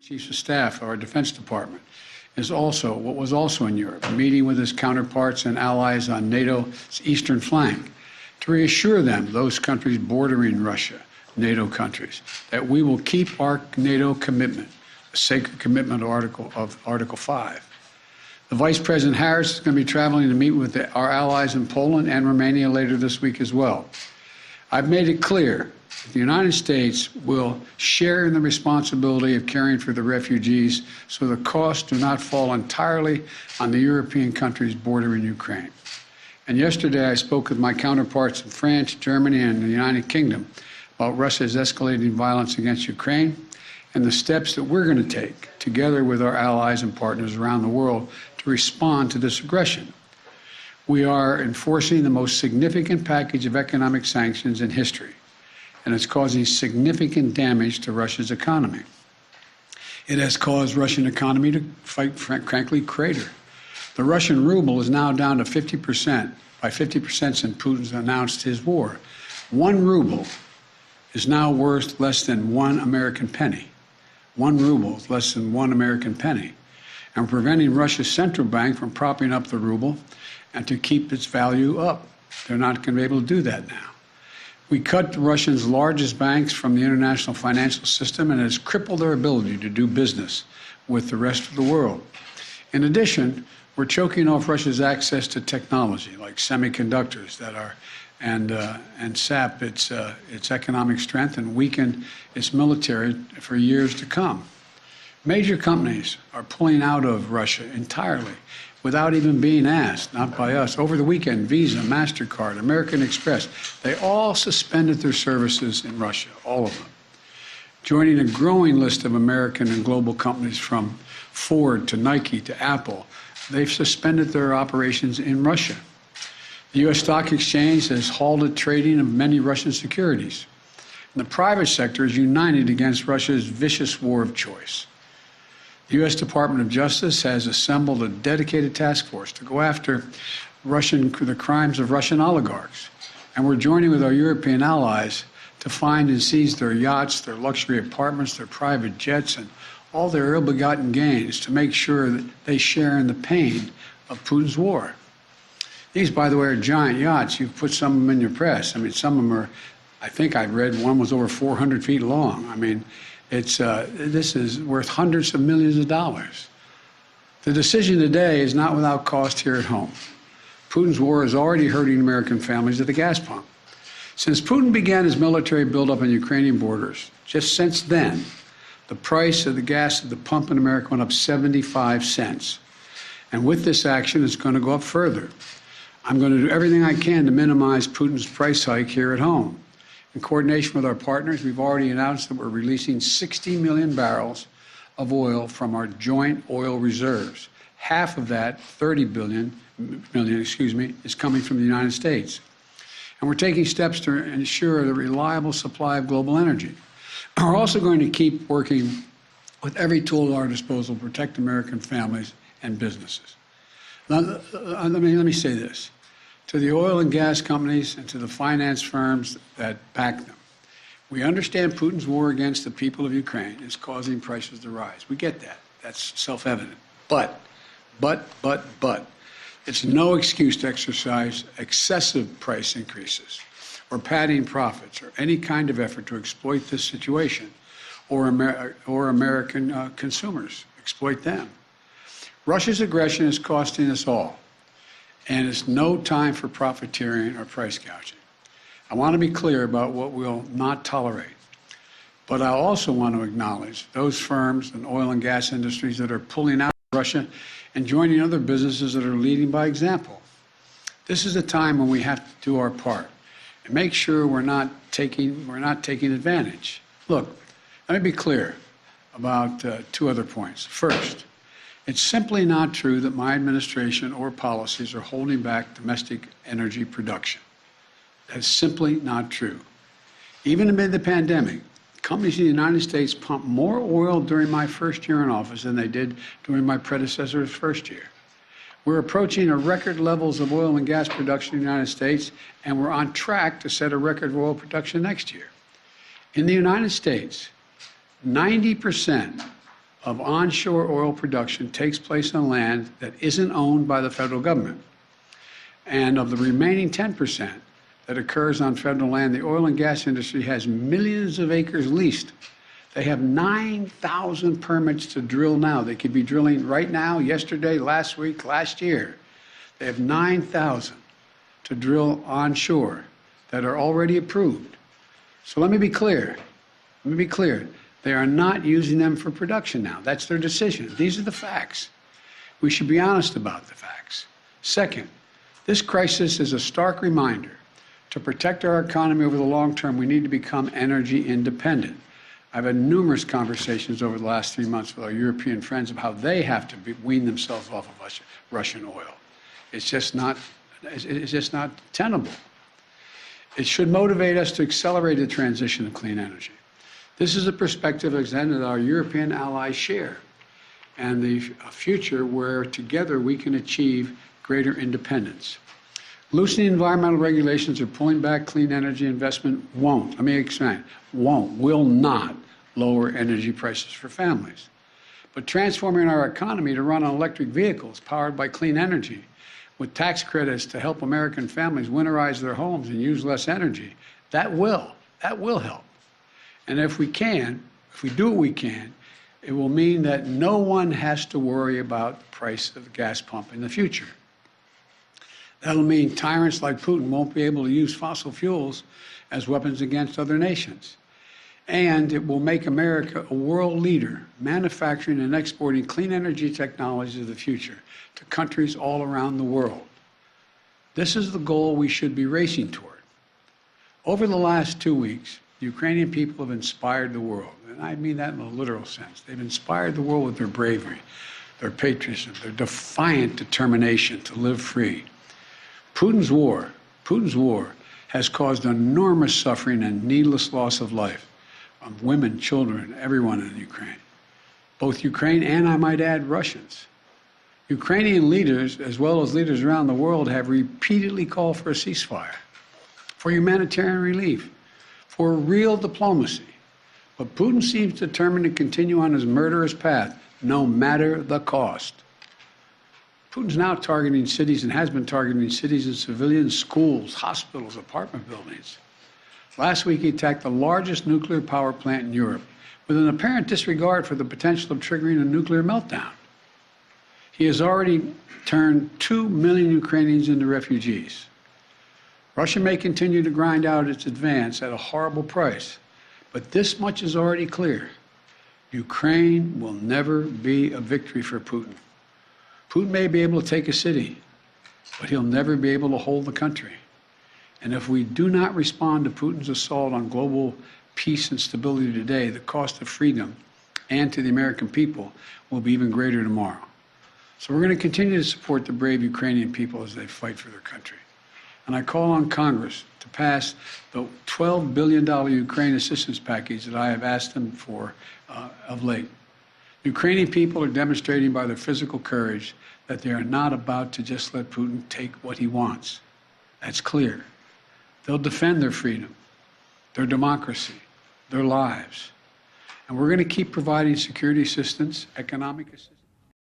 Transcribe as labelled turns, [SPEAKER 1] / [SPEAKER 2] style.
[SPEAKER 1] Chiefs of Staff of our Defense Department is also what was also in Europe, meeting with his counterparts and allies on NATO's eastern flank to reassure them, those countries bordering Russia, NATO countries, that we will keep our NATO commitment, a sacred commitment of Article 5. The Vice President Harris is going to be traveling to meet with our allies in Poland and Romania later this week as well. I've made it clear that the United States will share in the responsibility of caring for the refugees so the costs do not fall entirely on the European countries bordering Ukraine. And yesterday I spoke with my counterparts in France, Germany, and the United Kingdom about Russia's escalating violence against Ukraine and the steps that we're going to take together with our allies and partners around the world to respond to this aggression. We are enforcing the most significant package of economic sanctions in history, and it's causing significant damage to Russia's economy. It has caused Russian economy to, frankly, crater. The Russian ruble is now down to 50%, by 50% since Putin's announced his war. 1 ruble is now worth less than 1 American penny. 1 ruble is less than 1 American penny. And preventing Russia's central bank from propping up the ruble and to keep its value up. They're not going to be able to do that now. We cut Russia's largest banks from the international financial system, and it has crippled their ability to do business with the rest of the world. In addition, we're choking off Russia's access to technology like semiconductors that are and sap its economic strength and weaken its military for years to come. Major companies are pulling out of Russia entirely without even being asked, not by us. Over the weekend, Visa, MasterCard, American Express, they all suspended their services in Russia, all of them, joining a growing list of American and global companies from Ford to Nike to Apple. They've suspended their operations in Russia. The U.S. Stock Exchange has halted trading of many Russian securities. And the private sector is united against Russia's vicious war of choice. The U.S. Department of Justice has assembled a dedicated task force to go after the crimes of Russian oligarchs. And we're joining with our European allies to find and seize their yachts, their luxury apartments, their private jets, and all their ill-begotten gains to make sure that they share in the pain of Putin's war. These, by the way, are giant yachts. You've put some of them in your press. I mean, some of them are, I think I read one was over 400 feet long. I mean, this is worth hundreds of millions of dollars. The decision today is not without cost here at home. Putin's war is already hurting American families at the gas pump. Since Putin began his military buildup on Ukrainian borders, just since then, the price of the gas at the pump in America went up 75 cents. And with this action, it's going to go up further. I'm going to do everything I can to minimize Putin's price hike here at home. In coordination with our partners, we've already announced that we're releasing 60 million barrels of oil from our joint oil reserves. Half of that, 30 million, is coming from the United States. And we're taking steps to ensure the reliable supply of global energy. We're also going to keep working with every tool at our disposal to protect American families and businesses. Now, let me say this. To the oil and gas companies and to the finance firms that back them, we understand Putin's war against the people of Ukraine is causing prices to rise. We get that. That's self-evident. But, it's no excuse to exercise excessive price increases or padding profits or any kind of effort to exploit this situation or American consumers, exploit them. Russia's aggression is costing us all, and it's no time for profiteering or price gouging. I want to be clear about what we'll not tolerate, but I also want to acknowledge those firms and oil and gas industries that are pulling out of Russia and joining other businesses that are leading by example. This is a time when we have to do our part and make sure we're not taking advantage. Look, let me be clear about 2 other points. First, it's simply not true that my administration or policies are holding back domestic energy production. That's simply not true. Even amid the pandemic, companies in the United States pumped more oil during my first year in office than they did during my predecessor's first year. We're approaching record levels of oil and gas production in the United States, and we're on track to set a record of oil production next year. In the United States, 90% of onshore oil production takes place on land that isn't owned by the federal government. And of the remaining 10% that occurs on federal land, the oil and gas industry has millions of acres leased. They have 9,000 permits to drill now. They could be drilling right now, yesterday, last week, last year. They have 9,000 to drill onshore that are already approved. So let me be clear. Let me be clear. They are not using them for production now. That's their decision. These are the facts. We should be honest about the facts. Second, this crisis is a stark reminder to protect our economy over the long term, we need to become energy independent. I've had numerous conversations over the last 3 months with our European friends of how they have to wean themselves off of Russian oil. It's just not tenable. It should motivate us to accelerate the transition to clean energy. This is a perspective that our European allies share, and a future where together we can achieve greater independence. Loosening environmental regulations or pulling back clean energy investment let me explain, will not lower energy prices for families. But transforming our economy to run on electric vehicles powered by clean energy, with tax credits to help American families winterize their homes and use less energy, that will help. And if we do what we can, it will mean that no one has to worry about the price of the gas pump in the future. That'll mean tyrants like Putin won't be able to use fossil fuels as weapons against other nations. And it will make America a world leader, manufacturing and exporting clean energy technologies of the future to countries all around the world. This is the goal we should be racing toward. Over the last 2 weeks, the Ukrainian people have inspired the world, and I mean that in a literal sense. They've inspired the world with their bravery, their patriotism, their defiant determination to live free. Putin's war has caused enormous suffering and needless loss of life of women, children, everyone in Ukraine. Both Ukraine and, I might add, Russians. Ukrainian leaders, as well as leaders around the world, have repeatedly called for a ceasefire, for humanitarian relief, for real diplomacy. But Putin seems determined to continue on his murderous path, no matter the cost. Putin's now targeting cities and has been targeting cities and civilians, schools, hospitals, apartment buildings. Last week, he attacked the largest nuclear power plant in Europe with an apparent disregard for the potential of triggering a nuclear meltdown. He has already turned 2 million Ukrainians into refugees. Russia may continue to grind out its advance at a horrible price, but this much is already clear. Ukraine will never be a victory for Putin. Putin may be able to take a city, but he'll never be able to hold the country. And if we do not respond to Putin's assault on global peace and stability today, the cost of freedom and to the American people will be even greater tomorrow. So we're going to continue to support the brave Ukrainian people as they fight for their country. And I call on Congress to pass the $12 billion Ukraine assistance package that I have asked them for of late. Ukrainian people are demonstrating by their physical courage that they are not about to just let Putin take what he wants. That's clear. They'll defend their freedom, their democracy, their lives. And we're going to keep providing security assistance, economic assistance.